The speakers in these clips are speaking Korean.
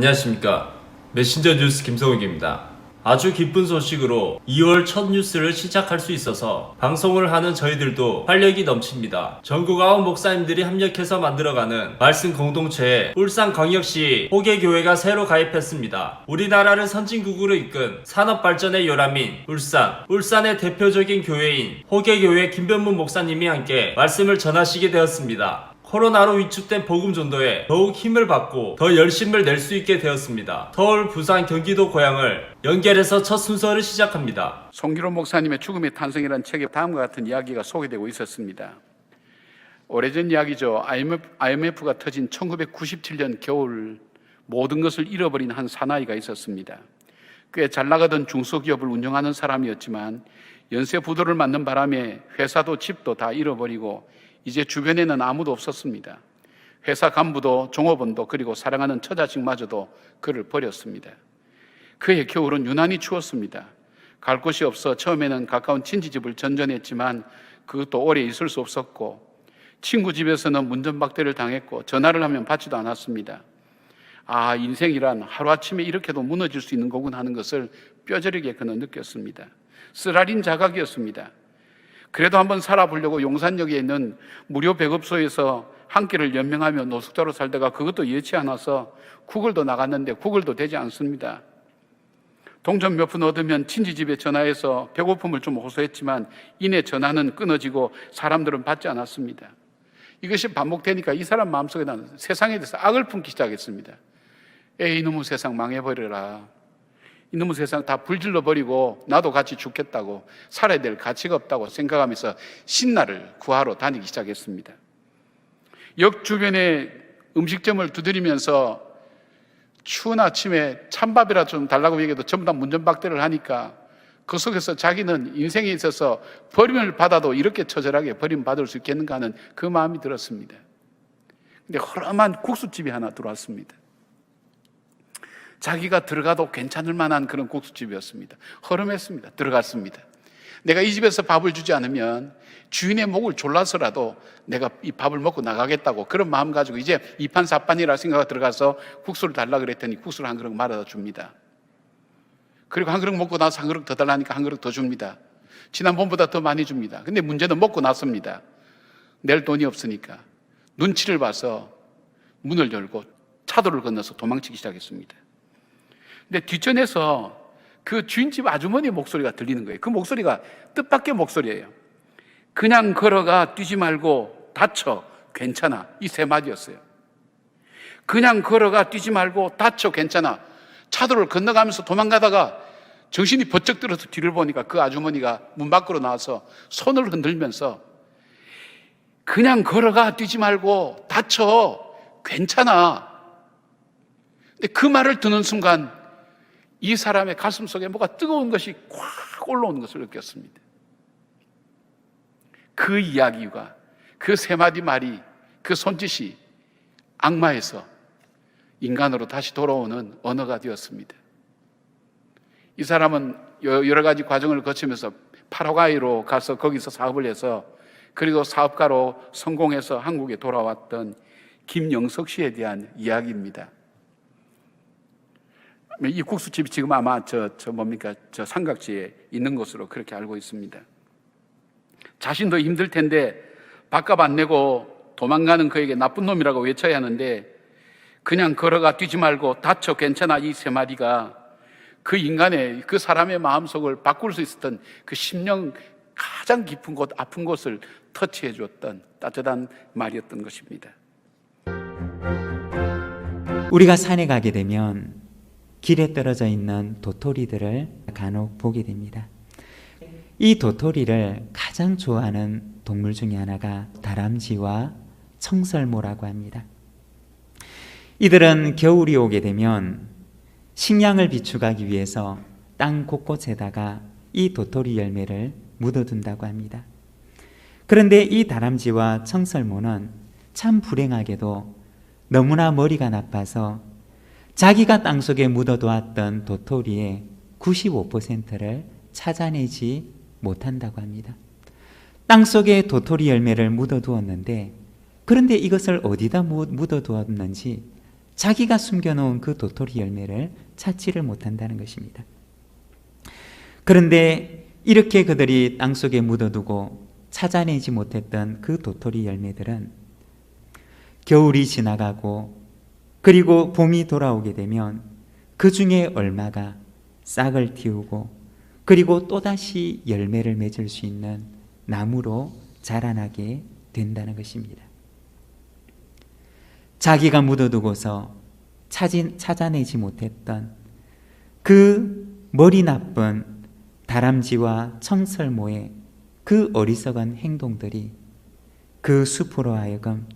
안녕하십니까. 메신저 뉴스 김성욱입니다. 아주 기쁜 소식으로 2월 첫 뉴스를 시작할 수 있어서 방송을 하는 저희들도 활력이 넘칩니다. 전국 9 목사님들이 합력해서 만들어가는 말씀 공동체에 울산광역시 호계교회가 새로 가입했습니다. 우리나라를 선진국으로 이끈 산업발전의 요람인 울산의 대표적인 교회인 호계교회 김변문 목사님이 함께 말씀을 전하시게 되었습니다. 코로나로 위축된 복음 전도에 더욱 힘을 받고 더 열심을 낼 수 있게 되었습니다. 서울, 부산, 경기도 고향을 연결해서 첫 순서를 시작합니다. 송기로 목사님의 죽음의 탄생이라는 책에 다음과 같은 이야기가 소개되고 있었습니다. 오래전 이야기죠. IMF가 터진 1997년 겨울 모든 것을 잃어버린 한 사나이가 있었습니다. 꽤 잘 나가던 중소기업을 운영하는 사람이었지만 연쇄 부도를 맞는 바람에 회사도 집도 다 잃어버리고 이제 주변에는 아무도 없었습니다. 회사 간부도 종업원도 그리고 사랑하는 처자식마저도 그를 버렸습니다. 그의 겨울은 유난히 추웠습니다. 갈 곳이 없어 처음에는 가까운 친지집을 전전했지만 그것도 오래 있을 수 없었고 친구 집에서는 문전박대를 당했고 전화를 하면 받지도 않았습니다. 아, 인생이란 하루아침에 이렇게도 무너질 수 있는 거군 하는 것을 뼈저리게 그는 느꼈습니다. 쓰라린 자각이었습니다. 그래도 한번 살아보려고 용산역에 있는 무료 배급소에서 한 끼를 연명하며 노숙자로 살다가 그것도 여치 않아서 구글도 나갔는데 구글도 되지 않습니다. 동전 몇 푼 얻으면 친지집에 전화해서 배고픔을 좀 호소했지만 이내 전화는 끊어지고 사람들은 받지 않았습니다. 이것이 반복되니까 이 사람 마음속에 나는 세상에 대해서 악을 품기 시작했습니다. 에이, 이놈의 세상 망해버려라. 이놈의 세상 다 불질러버리고 나도 같이 죽겠다고, 살아야 될 가치가 없다고 생각하면서 신나를 구하러 다니기 시작했습니다. 역 주변에 음식점을 두드리면서 추운 아침에 찬밥이라 좀 달라고 얘기해도 전부 다 문전박대를 하니까 그 속에서 자기는 인생에 있어서 버림을 받아도 이렇게 처절하게 버림받을 수 있겠는가 하는 그 마음이 들었습니다. 근데 허름한 국수집이 하나 들어왔습니다. 자기가 들어가도 괜찮을 만한 그런 국수집이었습니다. 허름했습니다. 들어갔습니다. 내가 이 집에서 밥을 주지 않으면 주인의 목을 졸라서라도 내가 이 밥을 먹고 나가겠다고 그런 마음 가지고 이제 이판사판이라 생각하고 들어가서 국수를 달라 그랬더니 국수를 한 그릇 말아다 줍니다. 그리고 한 그릇 먹고 나서 한 그릇 더 달라니까 한 그릇 더 줍니다. 지난번보다 더 많이 줍니다. 근데 문제는 먹고 났습니다. 낼 돈이 없으니까 눈치를 봐서 문을 열고 차도를 건너서 도망치기 시작했습니다. 근데 뒷전에서 그 주인집 아주머니의 목소리가 들리는 거예요. 그 목소리가 뜻밖의 목소리예요. 그냥 걸어가, 뛰지 말고, 다쳐, 괜찮아. 이 세 마디였어요. 그냥 걸어가, 뛰지 말고, 다쳐, 괜찮아. 차도를 건너가면서 도망가다가 정신이 번쩍 들어서 뒤를 보니까 그 아주머니가 문 밖으로 나와서 손을 흔들면서 그냥 걸어가, 뛰지 말고, 다쳐, 괜찮아. 근데 그 말을 듣는 순간 이 사람의 가슴 속에 뭐가 뜨거운 것이 콱 올라오는 것을 느꼈습니다. 그 이야기가, 그 세 마디 말이, 그 손짓이 악마에서 인간으로 다시 돌아오는 언어가 되었습니다. 이 사람은 여러 가지 과정을 거치면서 파라과이로 가서 거기서 사업을 해서 그리고 사업가로 성공해서 한국에 돌아왔던 김영석 씨에 대한 이야기입니다. 이 국수집이 지금 아마 저 삼각지에 있는 것으로 그렇게 알고 있습니다. 자신도 힘들 텐데 밥값 안 내고 도망가는 그에게 나쁜 놈이라고 외쳐야 하는데 그냥 걸어가, 뛰지 말고, 다쳐, 괜찮아. 이 세 마디가 그 인간의, 그 사람의 마음속을 바꿀 수 있었던 그 심령 가장 깊은 곳, 아픈 곳을 터치해 주었던 따뜻한 말이었던 것입니다. 우리가 산에 가게 되면 길에 떨어져 있는 도토리들을 간혹 보게 됩니다. 이 도토리를 가장 좋아하는 동물 중에 하나가 다람쥐와 청설모라고 합니다. 이들은 겨울이 오게 되면 식량을 비축하기 위해서 땅 곳곳에다가 이 도토리 열매를 묻어둔다고 합니다. 그런데 이 다람쥐와 청설모는 참 불행하게도 너무나 머리가 나빠서 자기가 땅속에 묻어두었던 도토리의 95%를 찾아내지 못한다고 합니다. 땅속에 도토리 열매를 묻어두었는데 그런데 이것을 어디다 묻어두었는지 자기가 숨겨놓은 그 도토리 열매를 찾지를 못한다는 것입니다. 그런데 이렇게 그들이 땅속에 묻어두고 찾아내지 못했던 그 도토리 열매들은 겨울이 지나가고 그리고 봄이 돌아오게 되면 그 중에 얼마가 싹을 틔우고 그리고 또다시 열매를 맺을 수 있는 나무로 자라나게 된다는 것입니다. 자기가 묻어두고서 찾아내지 못했던 그 머리 나쁜 다람쥐와 청설모의 그 어리석은 행동들이 그 숲으로 하여금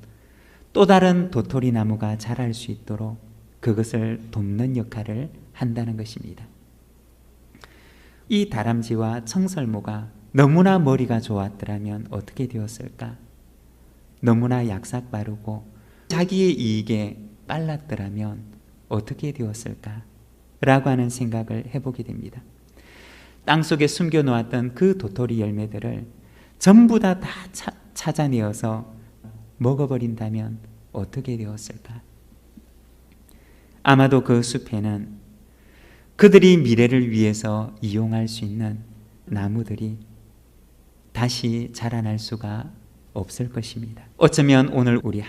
또 다른 도토리 나무가 자랄 수 있도록 그것을 돕는 역할을 한다는 것입니다. 이 다람쥐와 청설모가 너무나 머리가 좋았더라면 어떻게 되었을까? 너무나 약삭빠르고 자기의 이익에 빨랐더라면 어떻게 되었을까? 라고 하는 생각을 해보게 됩니다. 땅속에 숨겨놓았던 그 도토리 열매들을 전부 다 찾아내어서 먹어버린다면 어떻게 되었을까? 아마도 그 숲에는 그들이 미래를 위해서 이용할 수 있는 나무들이 다시 자라날 수가 없을 것입니다. 어쩌면 오늘 우리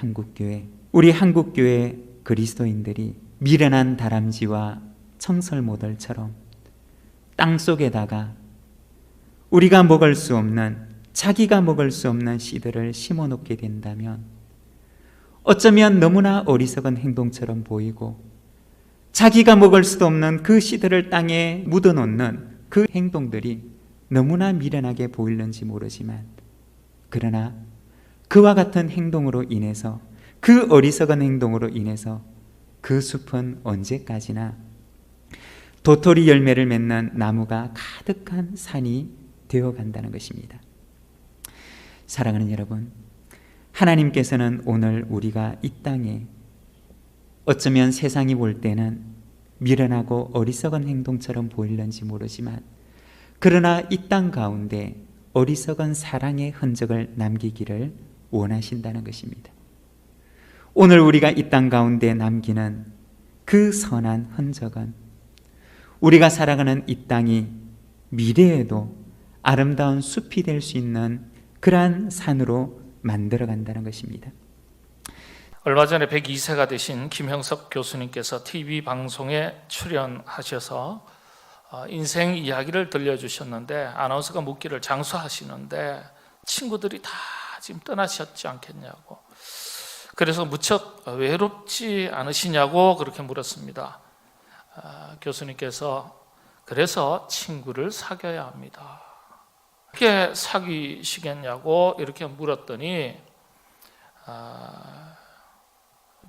한국교회 그리스도인들이 미련한 다람쥐와 청설모들처럼 땅속에다가 우리가 먹을 수 없는, 자기가 먹을 수 없는 씨들을 심어놓게 된다면 어쩌면 너무나 어리석은 행동처럼 보이고 자기가 먹을 수도 없는 그 씨들을 땅에 묻어놓는 그 행동들이 너무나 미련하게 보일는지 모르지만, 그러나 그와 같은 행동으로 인해서, 그 어리석은 행동으로 인해서 그 숲은 언제까지나 도토리 열매를 맺는 나무가 가득한 산이 되어간다는 것입니다. 사랑하는 여러분, 하나님께서는 오늘 우리가 이 땅에 어쩌면 세상이 볼 때는 미련하고 어리석은 행동처럼 보일는지 모르지만, 그러나 이 땅 가운데 어리석은 사랑의 흔적을 남기기를 원하신다는 것입니다. 오늘 우리가 이 땅 가운데 남기는 그 선한 흔적은 우리가 살아가는 이 땅이 미래에도 아름다운 숲이 될 수 있는 그러한 산으로 만들어간다는 것입니다. 얼마 전에 102세가 되신 김형석 교수님께서 TV 방송에 출연하셔서 인생 이야기를 들려주셨는데, 아나운서가 묻기를 장수하시는데 친구들이 다 지금 떠나셨지 않겠냐고, 그래서 무척 외롭지 않으시냐고 그렇게 물었습니다. 교수님께서 그래서 친구를 사귀어야 합니다. 어떻게 사귀시겠냐고 이렇게 물었더니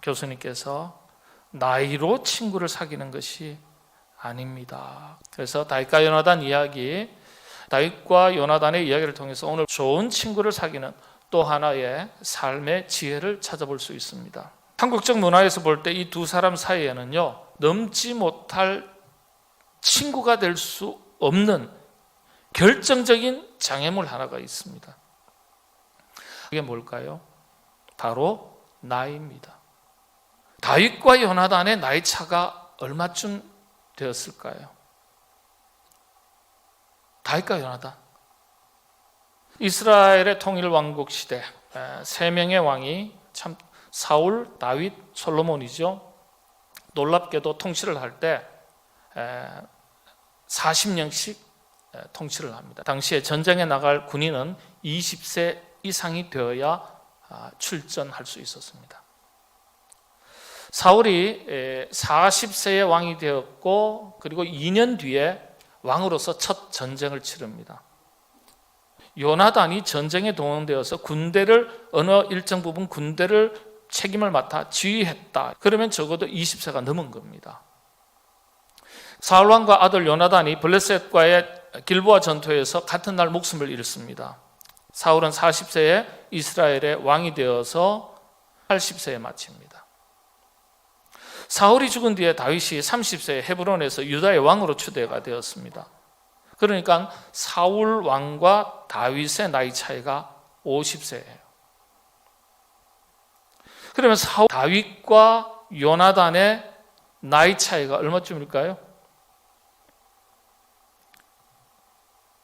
교수님께서 나이로 친구를 사귀는 것이 아닙니다. 그래서 다윗과 요나단 이야기, 다윗과 요나단의 이야기를 통해서 오늘 좋은 친구를 사귀는 또 하나의 삶의 지혜를 찾아볼 수 있습니다. 한국적 문화에서 볼 때 이 두 사람 사이에는요, 넘지 못할 친구가 될 수 없는 결정적인 장애물 하나가 있습니다. 그게 뭘까요? 바로 나이입니다. 다윗과 요나단의 나이 차가 얼마쯤 되었을까요? 다윗과 요나단, 이스라엘의 통일 왕국 시대 세 명의 왕이, 참 사울, 다윗, 솔로몬이죠. 놀랍게도 통치를 할 때 40년씩 통치를 합니다. 당시에 전쟁에 나갈 군인은 20세 이상이 되어야 출전할 수 있었습니다. 사울이 40세의 왕이 되었고, 그리고 2년 뒤에 왕으로서 첫 전쟁을 치릅니다. 요나단이 전쟁에 동원되어서 군대를, 어느 일정 부분 군대를 책임을 맡아 지휘했다. 그러면 적어도 20세가 넘은 겁니다. 사울 왕과 아들 요나단이 블레셋과의 길보아 전투에서 같은 날 목숨을 잃습니다. 사울은 40세에 이스라엘의 왕이 되어서 80세에 마칩니다. 사울이 죽은 뒤에 다윗이 30세에 헤브론에서 유다의 왕으로 추대가 되었습니다. 그러니까 사울 왕과 다윗의 나이 차이가 50세예요. 그러면 다윗과 요나단의 나이 차이가 얼마쯤일까요?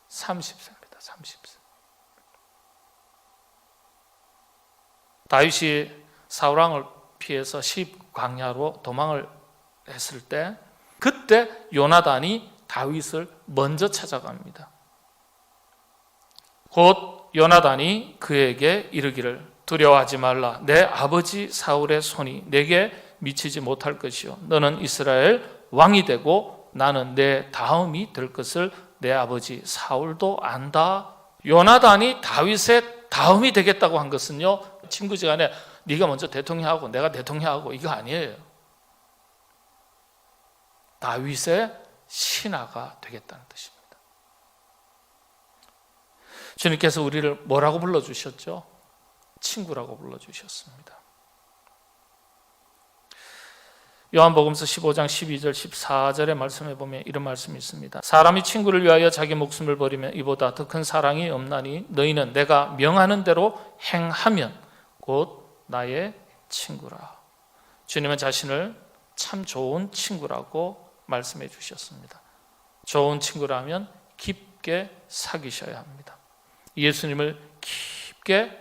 30세입니다. 30세. 다윗이 사울왕을 피해서 시광야로 도망을 했을 때 그때 요나단이 다윗을 먼저 찾아갑니다. 곧 요나단이 그에게 이르기를 두려워하지 말라. 내 아버지 사울의 손이 내게 미치지 못할 것이요 너는 이스라엘 왕이 되고 나는 내 다음이 될 것을 내 아버지 사울도 안다. 요나단이 다윗의 다음이 되겠다고 한 것은요, 친구지간에 네가 먼저 대통령하고 내가 대통령하고 이거 아니에요. 다윗의 신하가 되겠다는 뜻입니다. 주님께서 우리를 뭐라고 불러주셨죠? 친구라고 불러주셨습니다. 요한복음서 15장 12절 14절의 말씀에 보면 이런 말씀이 있습니다. 사람이 친구를 위하여 자기 목숨을 버리면 이보다 더 큰 사랑이 없나니 너희는 내가 명하는 대로 행하면 곧 나의 친구라. 주님은 자신을 참 좋은 친구라고 말씀해 주셨습니다. 좋은 친구라면 깊게 사귀셔야 합니다. 예수님을 깊게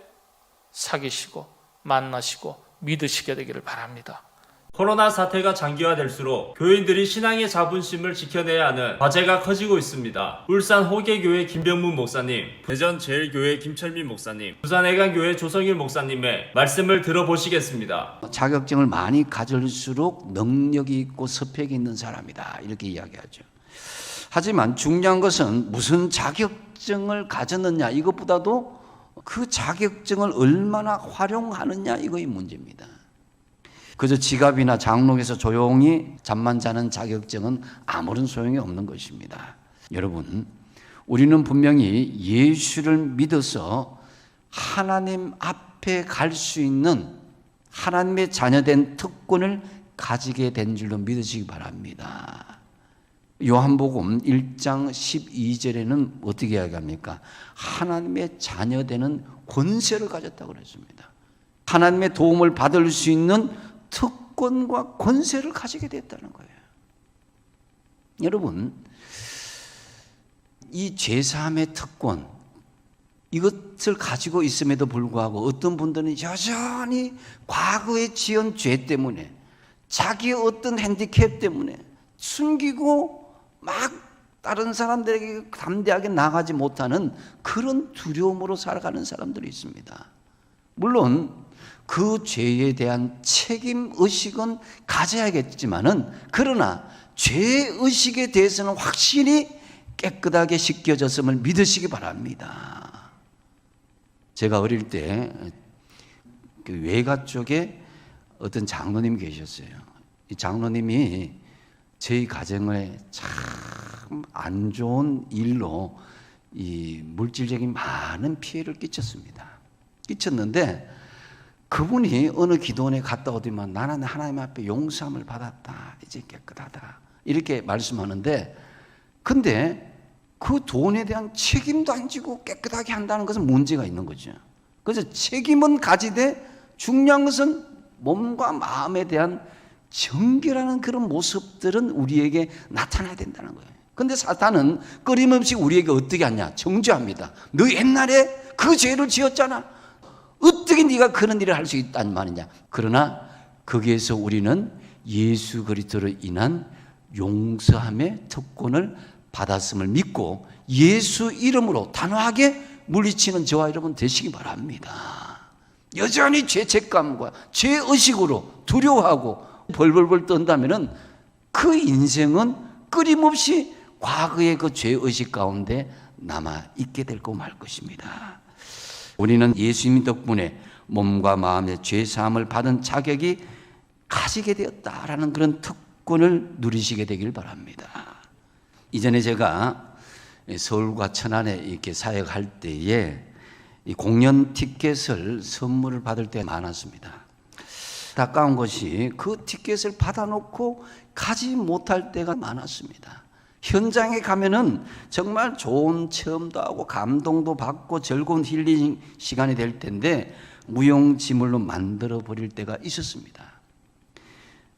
사귀시고 만나시고 믿으시게 되기를 바랍니다. 코로나 사태가 장기화될수록 교인들이 신앙의 자존심을 지켜내야 하는 과제가 커지고 있습니다. 울산 호계교회 김병문 목사님, 대전 제일교회 김철민 목사님, 부산 애간교회 조성일 목사님의 말씀을 들어보시겠습니다. 자격증을 많이 가질수록 능력이 있고 스펙이 있는 사람이다, 이렇게 이야기하죠. 하지만 중요한 것은 무슨 자격증을 가졌느냐, 이것보다도 그 자격증을 얼마나 활용하느냐, 이거의 문제입니다. 그저 지갑이나 장롱에서 조용히 잠만 자는 자격증은 아무런 소용이 없는 것입니다. 여러분, 우리는 분명히 예수를 믿어서 하나님 앞에 갈 수 있는 하나님의 자녀된 특권을 가지게 된 줄로 믿으시기 바랍니다. 요한복음 1장 12절에는 어떻게 이야기합니까? 하나님의 자녀되는 권세를 가졌다고 그랬습니다. 하나님의 도움을 받을 수 있는 특권과 권세를 가지게 됐다는 거예요. 여러분, 이 죄사함의 특권, 이것을 가지고 있음에도 불구하고 어떤 분들은 여전히 과거에 지은 죄 때문에, 자기의 어떤 핸디캡 때문에 숨기고 막 다른 사람들에게 담대하게 나가지 못하는 그런 두려움으로 살아가는 사람들이 있습니다. 물론 그 죄에 대한 책임의식은 가져야겠지만은, 그러나 죄의식에 대해서는 확실히 깨끗하게 씻겨졌음을 믿으시기 바랍니다. 제가 어릴 때 그 외가 쪽에 어떤 장로님이 계셨어요. 이 장로님이 저희 가정에 참 안 좋은 일로 이 물질적인 많은 피해를 끼쳤습니다. 끼쳤는데 그분이 어느 기도원에 갔다 오더만 나는 하나님 앞에 용서함을 받았다, 이제 깨끗하다, 이렇게 말씀하는데, 근데 그 돈에 대한 책임도 안 지고 깨끗하게 한다는 것은 문제가 있는 거죠. 그래서 책임은 가지되 중요한 것은 몸과 마음에 대한 정결하는 그런 모습들은 우리에게 나타나야 된다는 거예요. 근데 사탄은 끊임없이 우리에게 어떻게 하냐? 정죄합니다. 너 옛날에 그 죄를 지었잖아. 어떻게 네가 그런 일을 할 수 있단 말이냐? 그러나 거기에서 우리는 예수 그리스도로 인한 용서함의 특권을 받았음을 믿고 예수 이름으로 단호하게 물리치는 저와 여러분 되시기 바랍니다. 여전히 죄책감과 죄의식으로 두려워하고 벌벌벌 떤다면 그 인생은 끊임없이 과거의 그 죄의식 가운데 남아있게 될 거 말 것입니다. 우리는 예수님 덕분에 몸과 마음의 죄사함을 받은 자격이 가지게 되었다라는 그런 특권을 누리시게 되길 바랍니다. 이전에 제가 서울과 천안에 이렇게 사역할 때에 이 공연 티켓을 선물을 받을 때 많았습니다. 안타까운 것이 그 티켓을 받아놓고 가지 못할 때가 많았습니다. 현장에 가면은 정말 좋은 체험도 하고 감동도 받고 즐거운 힐링 시간이 될 텐데 무용지물로 만들어 버릴 때가 있었습니다.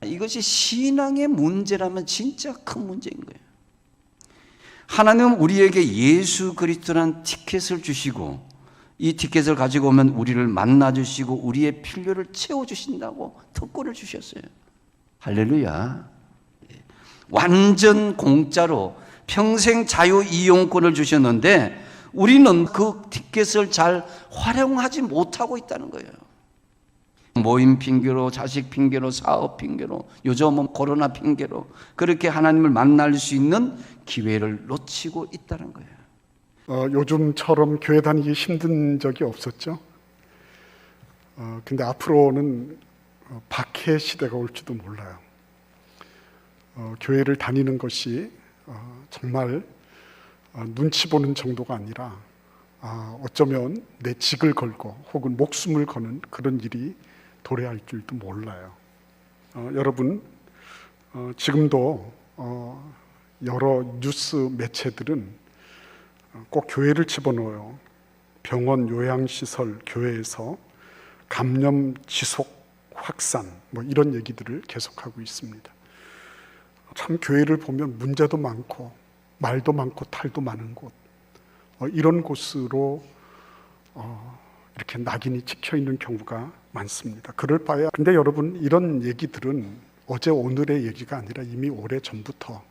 이것이 신앙의 문제라면 진짜 큰 문제인 거예요. 하나님은 우리에게 예수 그리스도라는 티켓을 주시고 이 티켓을 가지고 오면 우리를 만나주시고 우리의 필요를 채워주신다고 특권을 주셨어요. 할렐루야. 완전 공짜로 평생 자유 이용권을 주셨는데 우리는 그 티켓을 잘 활용하지 못하고 있다는 거예요. 모임 핑계로, 자식 핑계로, 사업 핑계로, 요즘은 코로나 핑계로 그렇게 하나님을 만날 수 있는 기회를 놓치고 있다는 거예요. 요즘처럼 교회 다니기 힘든 적이 없었죠. 근데 앞으로는 박해 시대가 올지도 몰라요. 교회를 다니는 것이 정말 눈치 보는 정도가 아니라 어쩌면 내 직을 걸고 혹은 목숨을 거는 그런 일이 도래할 줄도 몰라요. 여러분, 지금도 여러 뉴스 매체들은 꼭 교회를 집어넣어요. 병원, 요양시설, 교회에서 감염 지속 확산 뭐 이런 얘기들을 계속하고 있습니다. 참 교회를 보면 문제도 많고 말도 많고 탈도 많은 곳, 이런 곳으로 이렇게 낙인이 찍혀 있는 경우가 많습니다. 그럴 바에 근데 여러분, 이런 얘기들은 어제 오늘의 얘기가 아니라 이미 오래전부터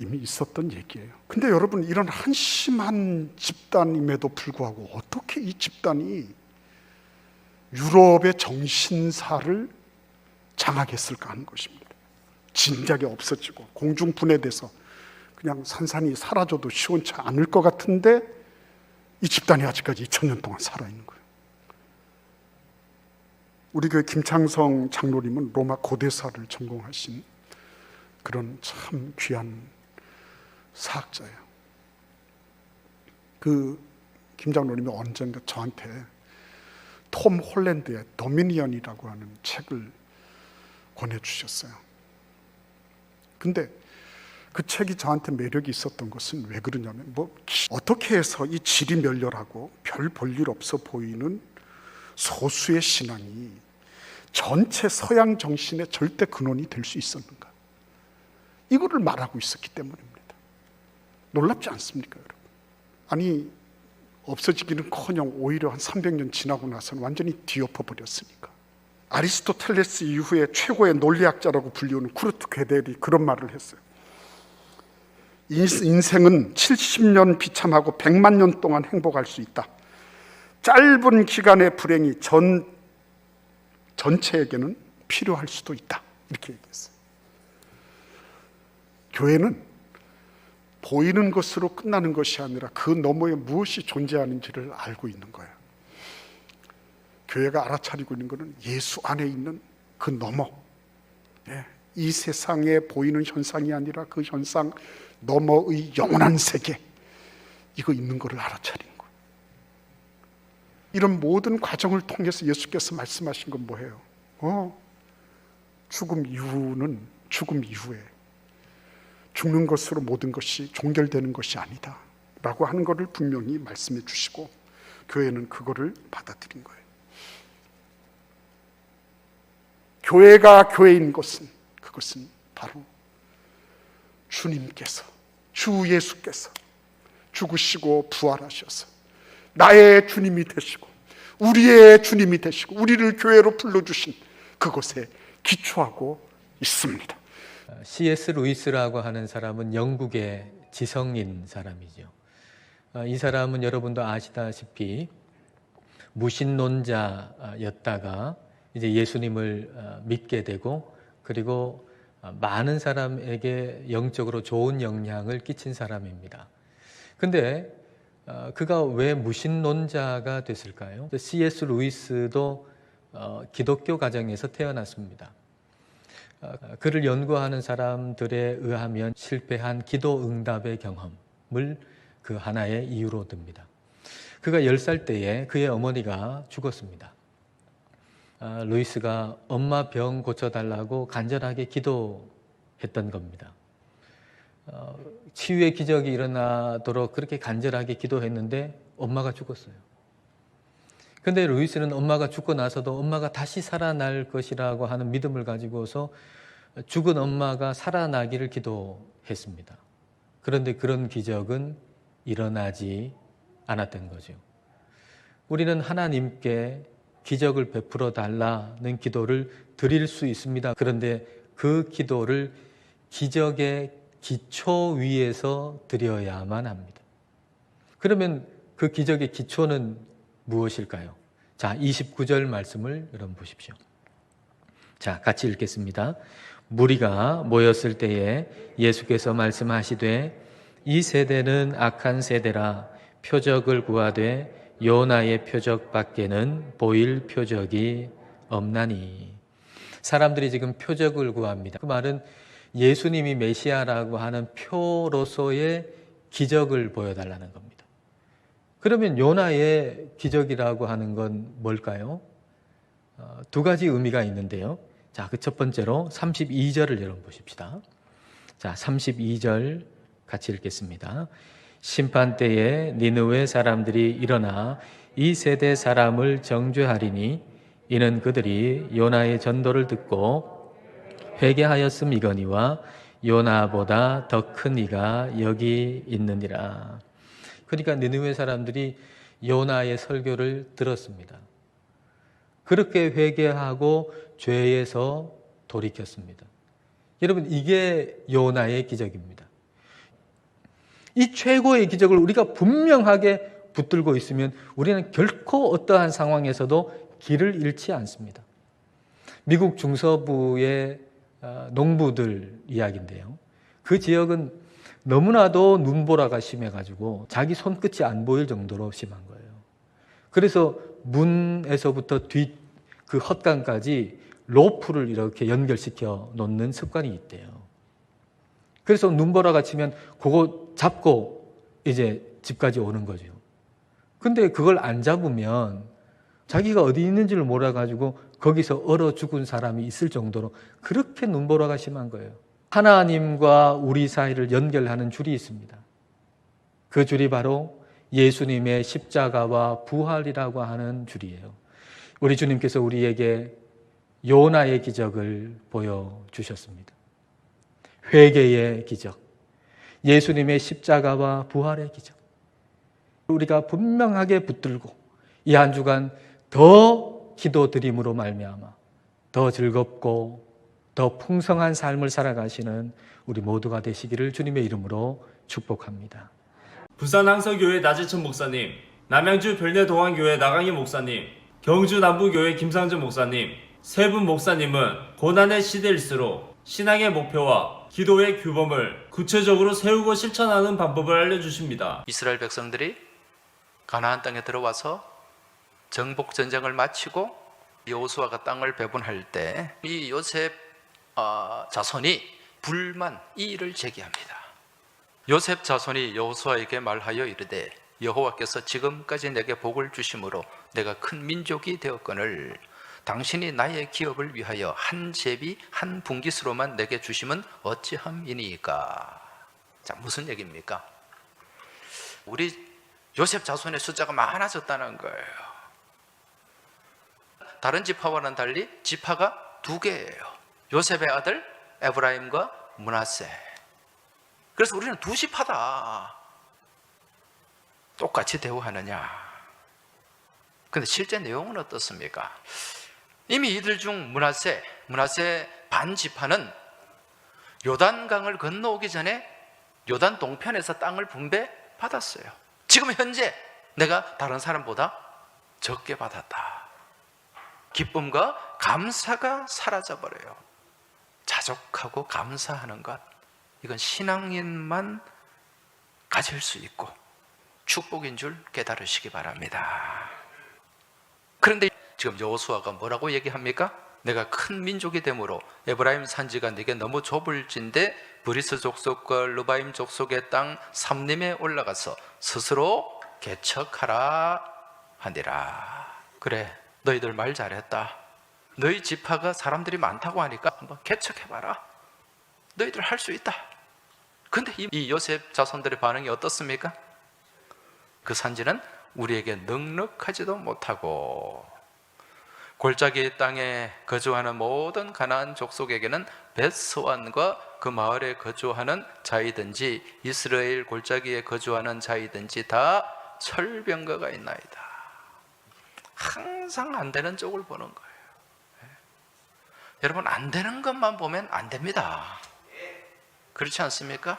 이미 있었던 얘기예요. 근데 여러분, 이런 한심한 집단임에도 불구하고 어떻게 이 집단이 유럽의 정신사를 장악했을까 하는 것입니다. 진작에 없어지고 공중 분해돼서 그냥 산산이 사라져도 시원치 않을 것 같은데 이 집단이 아직까지 2000년 동안 살아있는 거예요. 우리 교회 김창성 장로님은 로마 고대사를 전공하신 그런 참 귀한 사학자예요. 그 김 장로님이 언젠가 저한테 톰 홀랜드의 도미니언이라고 하는 책을 권해주셨어요. 근데 그 책이 저한테 매력이 있었던 것은 왜 그러냐면 어떻게 해서 이 질이 멸렬하고 별 볼 일 없어 보이는 소수의 신앙이 전체 서양 정신의 절대 근원이 될 수 있었는가, 이거를 말하고 있었기 때문입니다. 놀랍지 않습니까, 여러분? 아니, 없어지기는커녕 오히려 한 300년 지나고 나서는 완전히 뒤엎어 버렸으니까. 아리스토텔레스 이후에 최고의 논리학자라고 불리우는 쿠르트 괴델이 그런 말을 했어요. 인생은 70년 비참하고 100만 년 동안 행복할 수 있다. 짧은 기간의 불행이 전체에게는 필요할 수도 있다. 이렇게 얘기했어요. 교회는 보이는 것으로 끝나는 것이 아니라 그 너머에 무엇이 존재하는지를 알고 있는 거예요. 교회가 알아차리고 있는 것은 예수 안에 있는 그 너머, 이 세상에 보이는 현상이 아니라 그 현상 너머의 영원한 세계, 이거 있는 것을 알아차린 거예요. 이런 모든 과정을 통해서 예수께서 말씀하신 건 뭐예요? 죽음 이후는 죽음 이후에 죽는 것으로 모든 것이 종결되는 것이 아니다 라고 하는 것을 분명히 말씀해 주시고 교회는 그거를 받아들인 거예요. 교회가 교회인 것은, 그것은 바로 주님께서, 주 예수께서 죽으시고 부활하셔서 나의 주님이 되시고 우리의 주님이 되시고 우리를 교회로 불러주신 그것에 기초하고 있습니다. C.S. 루이스라고 하는 사람은 영국의 지성인 사람이죠. 이 사람은 여러분도 아시다시피 무신론자였다가 이제 예수님을 믿게 되고, 그리고 많은 사람에게 영적으로 좋은 영향을 끼친 사람입니다. 근데 그가 왜 무신론자가 됐을까요? C.S. 루이스도 기독교 가정에서 태어났습니다. 그를 연구하는 사람들에 의하면 실패한 기도 응답의 경험을 그 하나의 이유로 듭니다. 그가 10살 때에 그의 어머니가 죽었습니다. 루이스가 엄마 병 고쳐달라고 간절하게 기도했던 겁니다. 치유의 기적이 일어나도록 그렇게 간절하게 기도했는데 엄마가 죽었어요. 근데 루이스는 엄마가 죽고 나서도 엄마가 다시 살아날 것이라고 하는 믿음을 가지고서 죽은 엄마가 살아나기를 기도했습니다. 그런데 그런 기적은 일어나지 않았던 거죠. 우리는 하나님께 기적을 베풀어 달라는 기도를 드릴 수 있습니다. 그런데 그 기도를 기적의 기초 위에서 드려야만 합니다. 그러면 그 기적의 기초는 무엇일까요? 자, 29절 말씀을 여러분 보십시오. 자, 같이 읽겠습니다. 무리가 모였을 때에 예수께서 말씀하시되 이 세대는 악한 세대라 표적을 구하되 요나의 표적밖에는 보일 표적이 없나니. 사람들이 지금 표적을 구합니다. 그 말은 예수님이 메시아라고 하는 표로서의 기적을 보여달라는 겁니다. 그러면 요나의 기적이라고 하는 건 뭘까요? 두 가지 의미가 있는데요. 자, 그 첫 번째로 32절을 여러분 보십시다. 자, 32절 같이 읽겠습니다. 심판 때에 니느웨 사람들이 일어나 이 세대 사람을 정죄하리니 이는 그들이 요나의 전도를 듣고 회개하였음이거니와 요나보다 더 큰 이가 여기 있느니라. 그러니까 니느웨 사람들이 요나의 설교를 들었습니다. 그렇게 회개하고 죄에서 돌이켰습니다. 여러분, 이게 요나의 기적입니다. 이 최고의 기적을 우리가 분명하게 붙들고 있으면 우리는 결코 어떠한 상황에서도 길을 잃지 않습니다. 미국 중서부의 농부들 이야기인데요. 그 지역은 너무나도 눈보라가 심해가지고 자기 손끝이 안 보일 정도로 심한 거예요. 그래서 문에서부터 뒷 그 헛간까지 로프를 이렇게 연결시켜 놓는 습관이 있대요. 그래서 눈보라가 치면 그거 잡고 이제 집까지 오는 거죠. 근데 그걸 안 잡으면 자기가 어디 있는지를 몰라가지고 거기서 얼어 죽은 사람이 있을 정도로 그렇게 눈보라가 심한 거예요. 하나님과 우리 사이를 연결하는 줄이 있습니다. 그 줄이 바로 예수님의 십자가와 부활이라고 하는 줄이에요. 우리 주님께서 우리에게 요나의 기적을 보여주셨습니다. 회개의 기적, 예수님의 십자가와 부활의 기적. 우리가 분명하게 붙들고 이 한 주간 더 기도드림으로 말미암아 더 즐겁고 더 풍성한 삶을 살아가시는 우리 모두가 되시기를 주님의 이름으로 축복합니다. 부산 항서교회 나재천 목사님, 남양주 별내동안교회 나강희 목사님, 경주 남부교회 김상준 목사님, 세 분 목사님은 고난의 시대일수록 신앙의 목표와 기도의 규범을 구체적으로 세우고 실천하는 방법을 알려주십니다. 이스라엘 백성들이 가나안 땅에 들어와서 정복 전쟁을 마치고 여호수아가 땅을 배분할 때 이 요셉 자손이 불만 이의를 제기합니다. 요셉 자손이 여호수아에게 말하여 이르되 여호와께서 지금까지 내게 복을 주심으로 내가 큰 민족이 되었거늘 당신이 나의 기업을 위하여 한 제비 한 분깃으로만 내게 주심은 어찌함이니까. 자, 무슨 얘기입니까? 우리 요셉 자손의 숫자가 많아졌다는 거예요. 다른 지파와는 달리 지파가 두 개예요. 요셉의 아들 에브라임과 므낫세. 그래서 우리는 두 지파다. 똑같이 대우하느냐? 근데 실제 내용은 어떻습니까? 이미 이들 중 므낫세 반 지파는 요단강을 건너오기 전에 요단 동편에서 땅을 분배받았어요. 지금 현재 내가 다른 사람보다 적게 받았다. 기쁨과 감사가 사라져버려요. 자족하고 감사하는 것, 이건 신앙인만 가질 수 있고 축복인 줄 깨달으시기 바랍니다. 그런데 지금 여호수아가 뭐라고 얘기합니까? 내가 큰 민족이 되므로 에브라임 산지가 네게 너무 좁을진데 브리스 족속과 르바임 족속의 땅 삼림에 올라가서 스스로 개척하라 하니라. 그래, 너희들 말 잘했다. 너희 지파가 사람들이 많다고 하니까 한번 개척해봐라. 너희들 할 수 있다. 근데 이 요셉 자손들의 반응이 어떻습니까? 그 산지는 우리에게 넉넉하지도 못하고 골짜기 땅에 거주하는 모든 가나안 족속에게는 벳소안과 그 마을에 거주하는 자이든지 이스라엘 골짜기에 거주하는 자이든지 다 철병거가 있나이다. 항상 안 되는 쪽을 보는 거예요. 여러분, 안 되는 것만 보면 안 됩니다. 그렇지 않습니까?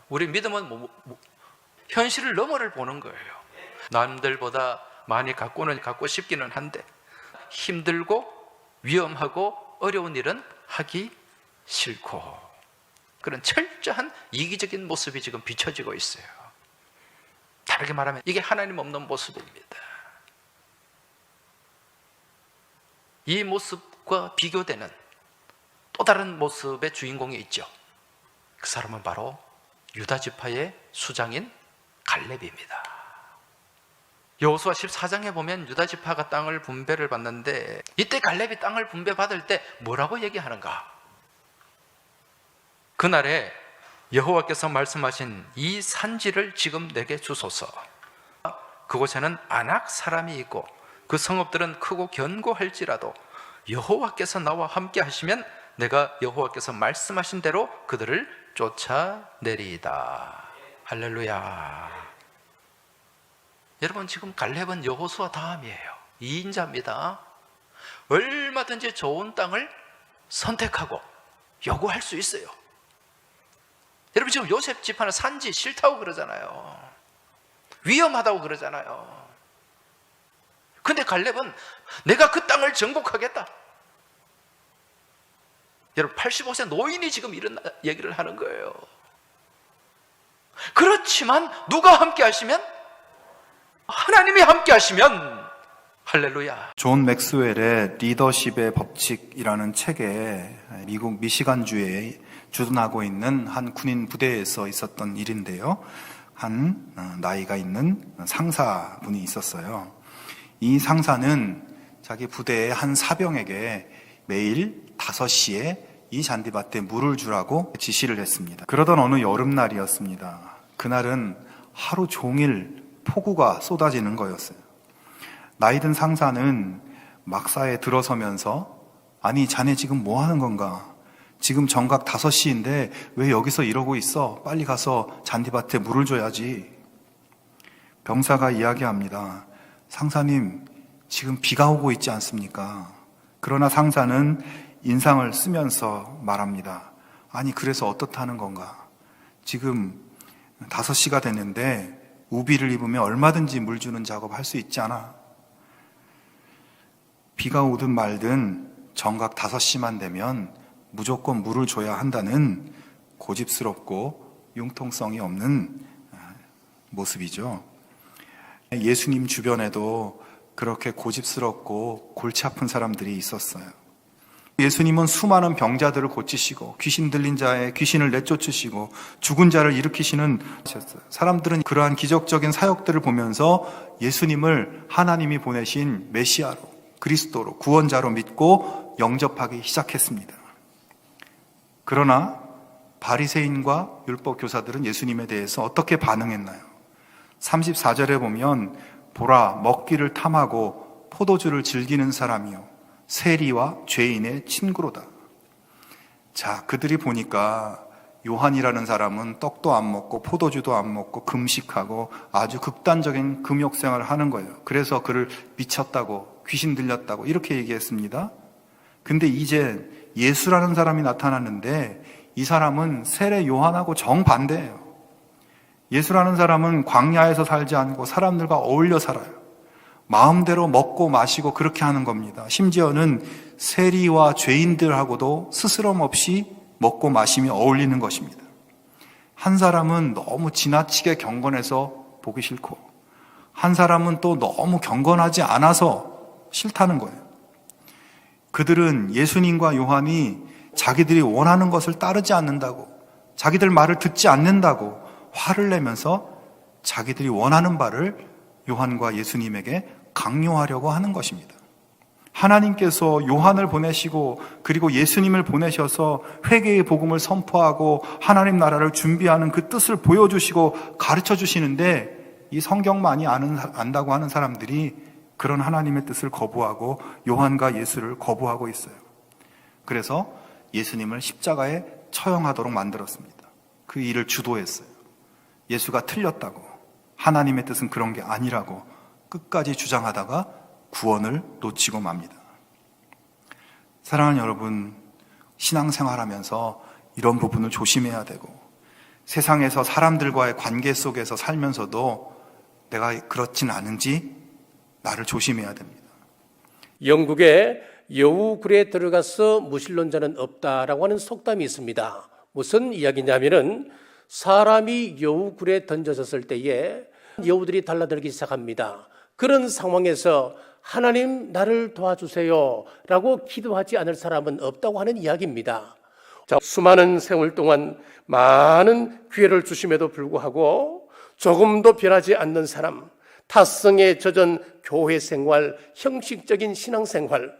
우리 믿음은 현실을 너머를 보는 거예요. 남들보다 많이 갖고 싶기는 한데 힘들고 위험하고 어려운 일은 하기 싫고, 그런 철저한 이기적인 모습이 지금 비춰지고 있어요. 다르게 말하면 이게 하나님 없는 모습입니다. 이 모습과 비교되는 또 다른 모습의 주인공이 있죠. 그 사람은 바로 유다 지파의 수장인 갈렙입니다. 여호수아 14장에 보면 유다 지파가 땅을 분배를 받는데, 이때 갈렙이 땅을 분배받을 때 뭐라고 얘기하는가? 그날에 여호와께서 말씀하신 이 산지를 지금 내게 주소서. 그곳에는 아낙 사람이 있고 그 성읍들은 크고 견고할지라도 여호와께서 나와 함께 하시면 내가 여호와께서 말씀하신 대로 그들을 쫓아내리이다. 할렐루야. 여러분, 지금 갈렙은 여호수아 다음이에요. 2인자입니다. 얼마든지 좋은 땅을 선택하고 요구할 수 있어요. 여러분, 지금 요셉 집안은 산지 싫다고 그러잖아요. 위험하다고 그러잖아요. 근데 갈렙은 내가 그 땅을 정복하겠다. 여러분, 85세 노인이 지금 이런 얘기를 하는 거예요. 그렇지만 누가 함께 하시면? 하나님이 함께 하시면. 할렐루야. 존 맥스웰의 리더십의 법칙이라는 책에 미국 미시간주에 주둔하고 있는 한 군인 부대에서 있었던 일인데요. 한 나이가 있는 상사분이 있었어요. 이 상사는 자기 부대의 한 사병에게 매일 5시에 이 잔디밭에 물을 주라고 지시를 했습니다. 그러던 어느 여름날이었습니다. 그날은 하루 종일 폭우가 쏟아지는 거였어요. 나이든 상사는 막사에 들어서면서, 아니 자네 지금 뭐 하는 건가? 지금 정각 5시인데 왜 여기서 이러고 있어? 빨리 가서 잔디밭에 물을 줘야지. 병사가 이야기합니다. 상사님, 지금 비가 오고 있지 않습니까? 그러나 상사는 인상을 쓰면서 말합니다. 아니, 그래서 어떻다는 건가? 지금 5시가 됐는데 우비를 입으면 얼마든지 물 주는 작업 할 수 있지 않아? 비가 오든 말든 정각 5시만 되면 무조건 물을 줘야 한다는 고집스럽고 융통성이 없는 모습이죠. 예수님 주변에도 그렇게 고집스럽고 골치 아픈 사람들이 있었어요. 예수님은 수많은 병자들을 고치시고 귀신 들린 자의 귀신을 내쫓으시고 죽은 자를 일으키시는 하셨어요. 사람들은 그러한 기적적인 사역들을 보면서 예수님을 하나님이 보내신 메시아로, 그리스도로, 구원자로 믿고 영접하기 시작했습니다. 그러나 바리새인과 율법 교사들은 예수님에 대해서 어떻게 반응했나요? 34절에 보면 보라, 먹기를 탐하고 포도주를 즐기는 사람이요 세리와 죄인의 친구로다. 자, 그들이 보니까 요한이라는 사람은 떡도 안 먹고 포도주도 안 먹고 금식하고 아주 극단적인 금욕생활을 하는 거예요. 그래서 그를 미쳤다고, 귀신 들렸다고 이렇게 얘기했습니다. 근데 이제 예수라는 사람이 나타났는데 이 사람은 세례 요한하고 정반대예요. 예수라는 사람은 광야에서 살지 않고 사람들과 어울려 살아요. 마음대로 먹고 마시고 그렇게 하는 겁니다. 심지어는 세리와 죄인들하고도 스스럼 없이 먹고 마시며 어울리는 것입니다. 한 사람은 너무 지나치게 경건해서 보기 싫고, 한 사람은 또 너무 경건하지 않아서 싫다는 거예요. 그들은 예수님과 요한이 자기들이 원하는 것을 따르지 않는다고, 자기들 말을 듣지 않는다고 화를 내면서 자기들이 원하는 바를 요한과 예수님에게 강요하려고 하는 것입니다. 하나님께서 요한을 보내시고 그리고 예수님을 보내셔서 회개의 복음을 선포하고 하나님 나라를 준비하는 그 뜻을 보여주시고 가르쳐 주시는데, 이 성경만이 안다고 하는 사람들이 그런 하나님의 뜻을 거부하고 요한과 예수를 거부하고 있어요. 그래서 예수님을 십자가에 처형하도록 만들었습니다. 그 일을 주도했어요. 예수가 틀렸다고, 하나님의 뜻은 그런 게 아니라고 끝까지 주장하다가 구원을 놓치고 맙니다. 사랑하는 여러분, 신앙생활하면서 이런 부분을 조심해야 되고, 세상에서 사람들과의 관계 속에서 살면서도 내가 그렇진 않은지 나를 조심해야 됩니다. 영국에 여우굴에 들어가서 무신론자는 없다라고 하는 속담이 있습니다. 무슨 이야기냐면은 사람이 여우굴에 던져졌을 때에 여우들이 달라들기 시작합니다. 그런 상황에서 하나님 나를 도와주세요 라고 기도하지 않을 사람은 없다고 하는 이야기입니다. 자, 수많은 세월 동안 많은 기회를 주심에도 불구하고 조금도 변하지 않는 사람, 탓성에 젖은 교회 생활, 형식적인 신앙 생활,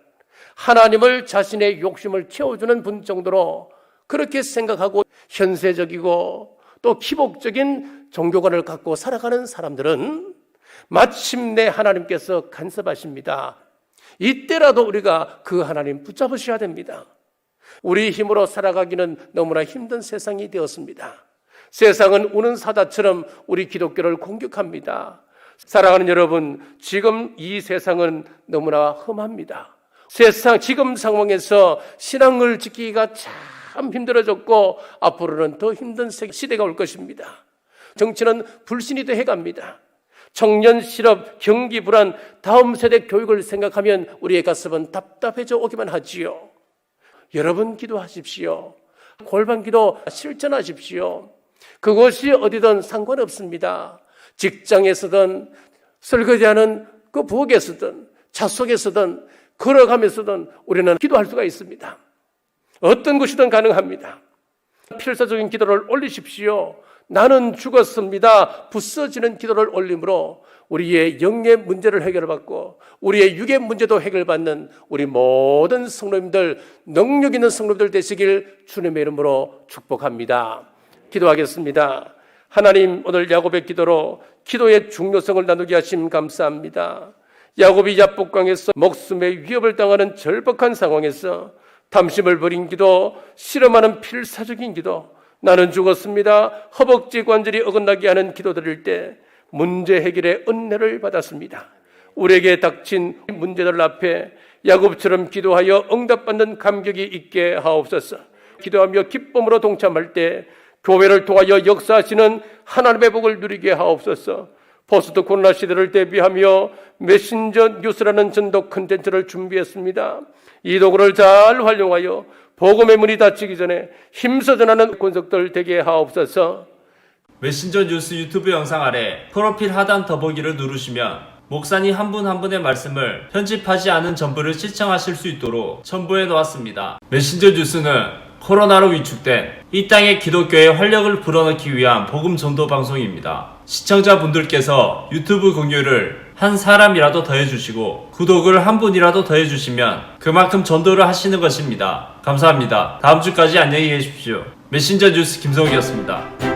하나님을 자신의 욕심을 채워주는 분 정도로 그렇게 생각하고 현세적이고 또 기복적인 종교관을 갖고 살아가는 사람들은 마침내 하나님께서 간섭하십니다. 이때라도 우리가 그 하나님 붙잡으셔야 됩니다. 우리 힘으로 살아가기는 너무나 힘든 세상이 되었습니다. 세상은 우는 사자처럼 우리 기독교를 공격합니다. 사랑하는 여러분, 지금 이 세상은 너무나 험합니다. 지금 상황에서 신앙을 지키기가 참 힘들어졌고 앞으로는 더 힘든 시대가 올 것입니다. 정치는 불신이 돼갑니다. 청년 실업, 경기 불안, 다음 세대 교육을 생각하면 우리의 가슴은 답답해져 오기만 하지요. 여러분 기도하십시오. 골방 기도 실천하십시오. 그것이 어디든 상관없습니다. 직장에서든 설거지하는 그 부엌에서든 차 속에서든 걸어가면서든 우리는 기도할 수가 있습니다. 어떤 것이든 가능합니다. 필사적인 기도를 올리십시오. 나는 죽었습니다. 부서지는 기도를 올림으로 우리의 영의 문제를 해결받고 우리의 육의 문제도 해결받는 우리 모든 성도님들, 능력 있는 성도님들 되시길 주님의 이름으로 축복합니다. 기도하겠습니다. 하나님, 오늘 야곱의 기도로 기도의 중요성을 나누게 하심 감사합니다. 야곱이 야복강에서 목숨의 위협을 당하는 절박한 상황에서 탐심을 버린 기도, 실험하는 필사적인 기도, 나는 죽었습니다, 허벅지 관절이 어긋나게 하는 기도 드릴 때 문제 해결의 은혜를 받았습니다. 우리에게 닥친 문제들 앞에 야곱처럼 기도하여 응답받는 감격이 있게 하옵소서. 기도하며 기쁨으로 동참할 때 교회를 통하여 역사하시는 하나님의 복을 누리게 하옵소서. 포스트 코로나 시대를 대비하며 메신저 뉴스라는 전도 콘텐츠를 준비했습니다. 이 도구를 잘 활용하여 복음의 문이 닫히기 전에 힘써 전하는 권속들 되게 하옵소서. 메신저 뉴스 유튜브 영상 아래 프로필 하단 더보기를 누르시면 목사님 한 분 한 분의 말씀을 편집하지 않은 전부를 시청하실 수 있도록 첨부해 놓았습니다. 메신저 뉴스는 코로나로 위축된 이 땅의 기독교의 활력을 불어넣기 위한 복음 전도 방송입니다. 시청자분들께서 유튜브 공유를 한 사람이라도 더해주시고 구독을 한 분이라도 더해주시면 그만큼 전도를 하시는 것입니다. 감사합니다. 다음 주까지 안녕히 계십시오. 메신저 뉴스 김성욱이었습니다.